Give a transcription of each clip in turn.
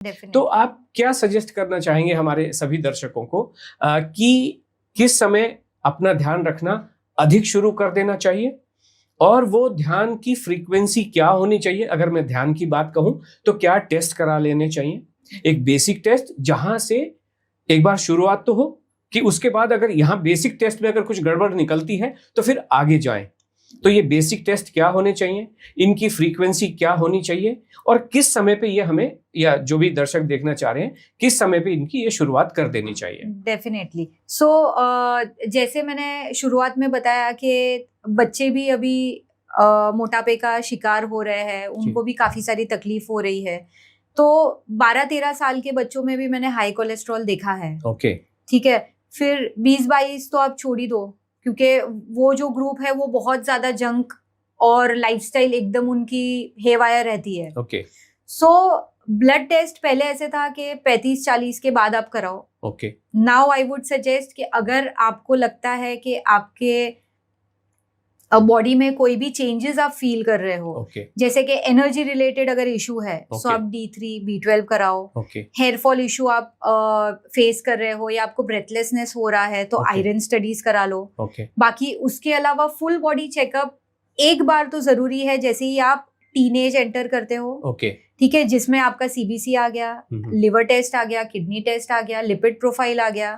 तो आप क्या सजेस्ट करना चाहेंगे हमारे सभी दर्शकों को कि किस समय अपना ध्यान रखना अधिक शुरू कर देना चाहिए और वो ध्यान की फ्रीक्वेंसी क्या होनी चाहिए? अगर मैं ध्यान की बात कहूं तो क्या टेस्ट करा लेने चाहिए? एक बेसिक टेस्ट जहां से एक बार शुरुआत तो हो कि उसके बाद अगर यहाँ बेसिक टेस्ट में अगर कुछ गड़बड़ निकलती है तो फिर आगे जाएं। तो ये बेसिक टेस्ट क्या होने चाहिए, इनकी फ्रीक्वेंसी क्या होनी चाहिए और किस समय पे ये हमें या जो भी दर्शक देखना चाह रहे हैं किस समय पे इनकी ये शुरुआत कर देनी चाहिए? डेफिनेटली। जैसे मैंने शुरुआत में बताया कि बच्चे भी अभी मोटापे का शिकार हो रहे हैं, उनको भी काफी सारी तकलीफ हो रही है। तो 12-13 साल के बच्चों में भी मैंने हाई कोलेस्ट्रॉल देखा है। ओके, ठीक है। फिर 20-22 तो आप छोड़ ही दो, क्योंकि वो जो ग्रुप है वो बहुत ज्यादा जंक और लाइफस्टाइल एकदम उनकी हेवायर रहती है। ओके। ब्लड टेस्ट पहले ऐसे था कि 35-40 के बाद आप कराओ। Okay. Now I would suggest कि अगर आपको लगता है कि आपके बॉडी में कोई भी चेंजेस आप फील कर रहे हो, जैसे कि एनर्जी रिलेटेड अगर इशू है, सो आप D3 B12 कराओ। हेयर फॉल इशू आप फेस कर रहे हो या आपको ब्रेथलेसनेस हो रहा है तो आयरन स्टडीज करा लो। बाकी उसके अलावा फुल बॉडी चेकअप एक बार तो जरूरी है, जैसे ही आप टीनेज एंटर करते हो। ठीक है, जिसमें आपका CBC आ गया, लिवर टेस्ट आ गया, किडनी टेस्ट आ गया, लिपिड प्रोफाइल आ गया,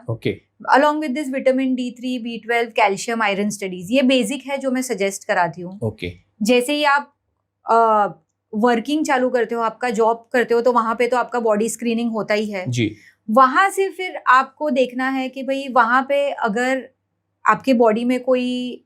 along with this vitamin D3 B12 calcium iron studies. ये बेसिक है जो मैं सजेस्ट कराती हूँ। जैसे ही आप वर्किंग चालू करते हो, आपका जॉब करते हो, तो वहां पे तो आपका बॉडी स्क्रीनिंग होता ही है जी। वहां से फिर आपको देखना है कि भाई वहां पे अगर आपके बॉडी में कोई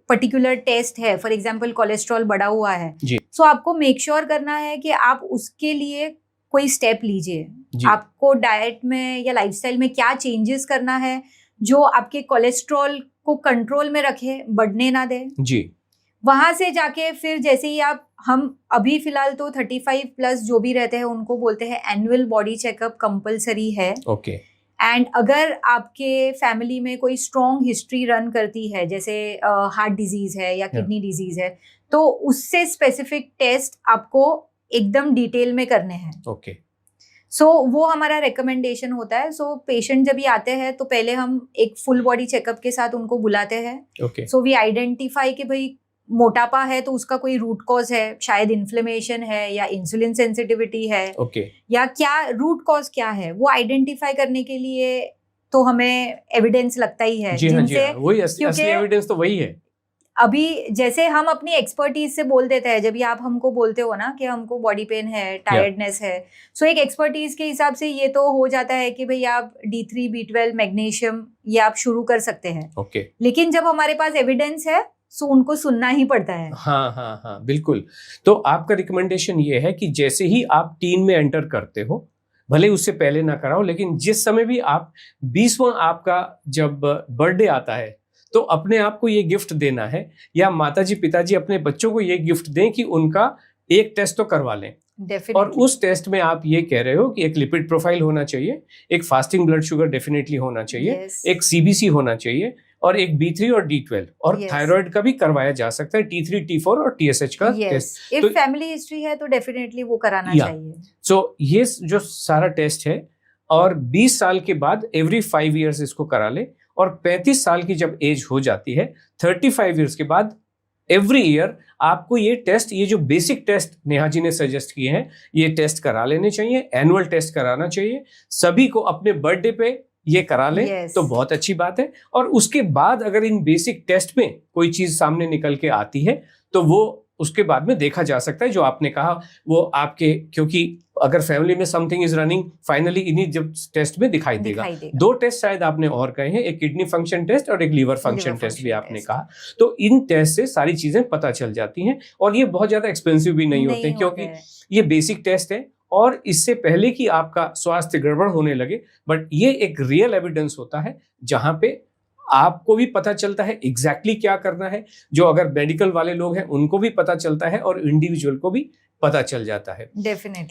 पर्टिकुलर टेस्ट है, फॉर एग्जाम्पल कोलेस्ट्रॉल बढ़ा हुआ है, सो आपको मेक श्योर करना है कि आप उसके लिए कोई स्टेप लीजिए। आपको डाइट में या लाइफस्टाइल में क्या चेंजेस करना है जो आपके कोलेस्ट्रॉल को कंट्रोल में रखे, बढ़ने ना दे जी। वहां से जाके फिर जैसे ही हम अभी फिलहाल तो 35+ जो भी रहते हैं उनको बोलते हैं एनुअल बॉडी चेकअप कंपलसरी है। एंड अगर आपके फैमिली में कोई स्ट्रॉन्ग हिस्ट्री रन करती है, जैसे हार्ट डिजीज है या किडनी डिजीज है, तो उससे स्पेसिफिक टेस्ट आपको एकदम डिटेल में करने हैं। वो हमारा रिकमेंडेशन होता है। पेशेंट जब भी आते हैं तो पहले हम एक फुल बॉडी चेकअप के साथ उनको बुलाते हैं। वी आइडेंटिफाई कि भाई मोटापा है तो उसका कोई रूट कॉज है, शायद इन्फ्लेमेशन है या इंसुलिन सेंसिटिविटी है, या क्या रूट कॉज क्या है, वो आइडेंटिफाई करने के लिए तो हमें एविडेंस लगता ही है। जिनसे वही असली एविडेंस तो वही है। अभी जैसे हम अपनी एक्सपर्टीज से बोल देते हैं, जब भी आप हमको बोलते हो ना कि हमको बॉडी पेन है, टायर्डनेस है, एक एक्सपर्टीज के हिसाब से ये तो हो जाता है कि भाई आप D3 B12 मैग्नीशियम ये आप शुरू कर सकते हैं। लेकिन जब हमारे पास एविडेंस है उनको सुनना ही पड़ता है। हाँ, बिल्कुल। तो आपका रिकमेंडेशन ये है कि जैसे ही आप टीन में एंटर करते हो, भले उससे पहले ना कराओ, लेकिन जिस समय भी आप 20वां आपका जब बर्थडे आता है तो अपने आप को ये गिफ्ट देना है, या माताजी पिताजी अपने बच्चों को ये गिफ्ट दें कि उनका एक टेस्ट तो करवा लें। और उस टेस्ट में आप ये कह रहे हो कि एक लिपिड प्रोफाइल होना चाहिए, एक फास्टिंग ब्लड शुगर डेफिनेटली होना चाहिए, एक CBC होना चाहिए और एक B3 और D12 और थायराइड का भी करवाया जा सकता है, T3 T4 और TSH का टेस्ट। इफ फैमिली हिस्ट्री है तो डेफिनेटली वो कराना चाहिए। ये जो सारा टेस्ट है, और 20 साल के बाद एवरी 5 इयर्स इसको करा ले, और 35 साल की जब एज हो जाती है 35 इयर्स के बाद एवरी ईयर आपको ये टेस्ट, ये जो बेसिक टेस्ट नेहा जी ने सजेस्ट किए हैं, ये टेस्ट करा लेने चाहिए। एनुअल टेस्ट कराना चाहिए सभी को, अपने बर्थडे पे ये करा लें तो बहुत अच्छी बात है। और उसके बाद अगर इन बेसिक टेस्ट में कोई चीज सामने निकल के आती है तो वो उसके बाद में देखा जा सकता है, जो आपने कहा वो आपके, क्योंकि अगर फैमिली में समथिंग इज रनिंग, फाइनली इन्हीं जब टेस्ट में दिखाई देगा। 2 टेस्ट शायद आपने और कहे हैं, एक किडनी फंक्शन टेस्ट और एक लीवर फंक्शन टेस्ट भी आपने कहा। तो इन टेस्ट से सारी चीजें पता चल जाती हैं और ये बहुत ज्यादा एक्सपेंसिव भी नहीं होते, क्योंकि ये बेसिक टेस्ट है और इससे पहले कि आपका स्वास्थ्य गड़बड़ होने लगे, बट ये एक रियल एविडेंस होता है जहां पे आपको भी पता चलता है एग्जैक्टली क्या करना है, जो अगर मेडिकल वाले लोग हैं उनको भी पता चलता है और इंडिविजुअल को भी पता चल जाता है। डेफिनेटली।